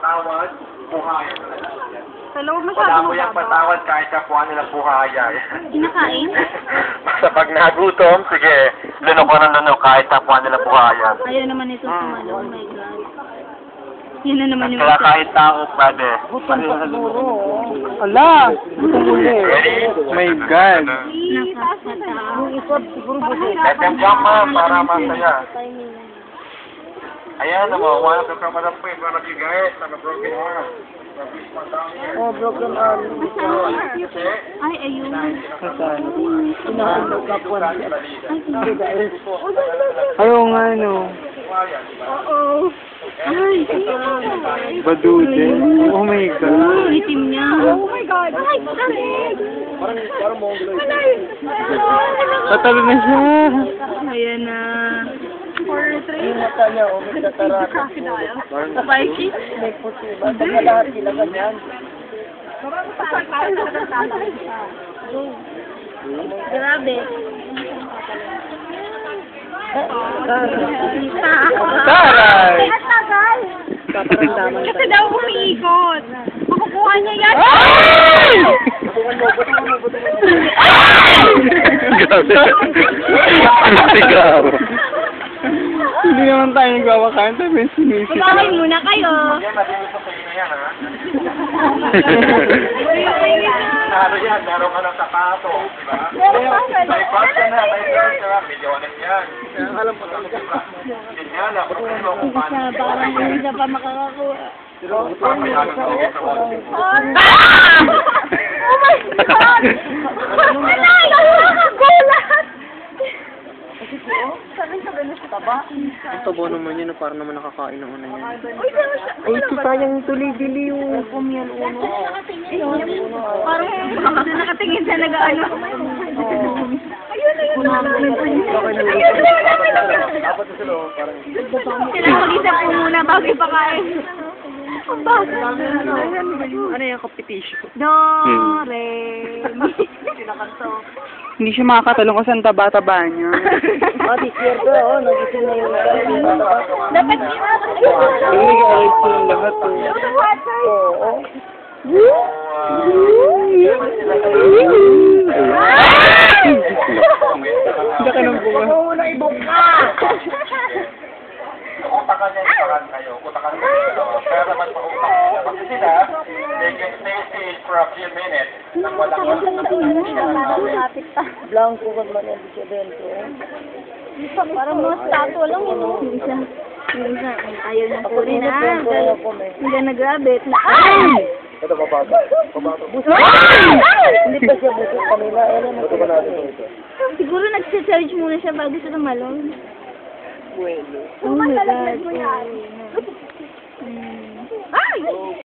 patawad, buhaya. Sa loob Wala masyado po yung mababa. patawad kahit kapuan nila buhaya. Kinakain? Basta pag nagutom, sige, lunok ko ng lunok kahit kapuan nila buhaya. Ayaw naman ito sumalo. Oh my God. Yan na naman yung Kaya kahit tao, pwede. Ala! Gutom ulit. Ready? My God. Let them jump ma'am, para masaya. Ayan, wala ka kamadap po in front of you guys. I'm a broken arm. Oh, broken arm. Ay, ayun. Inaano ka po. Ayaw nga, no. Oo. Ay, Badude. Oh my God. ang itim niya. Oh my God. Ay, talig. Tatalo na siya. Ayan na. Yung mata niya, oh, may katarata. Spiky? May puti. Basta lahat sila ganyan. Grabe. Taray! Kasi daw umiikot. Makukuha niya yan. Grabe. Hindi naman tayo nagwawakain, tayo may sinisip. Kumain muna kayo. Yan, matinis sa inyo yan, ha? Naro yan, naro ka ng sapato, di ba? May bag ka na, may girl ka, milyones yan. Alam mo lang, di ba? Yun nga lang, kung ano kung paano. Parang hindi siya pa makakakuha. Parang may hanap ako sa wall. Oh my God! Wala! Nakakagulat! Ang tabo naman yun, parang naman nakakain ng ano yan. Ay, ito sayang tuloy-dili yung kumyan uno. Parang nakatingin siya nag-ano. Ayun na yun. Sila mag-isip po muna bago ipakain. Ang bago. Ano yung competition? Do, re, mi. Hindi siya makakatalong kung saan taba-taba niya. Disierto, nagising na yung dapat Hindi ka-alert ko yung lahat. Oo. Hindi ka nang bunga. Utakan niya ipakan kayo, utakan kayo. Pero naman pa-utak nila. Kasi sila, they can stay still for a few minutes. Nang walang Blanco ka man yan siya dentro. Parang mga statue lang yun. Yung isa, ayaw niyang kunin na. Hindi na nag-rabbit. Ito, babato. Babato. Hindi pa siya busog kanila. Siguro nag-charge muna siya bago siya tumalon. Oh my God. Ay!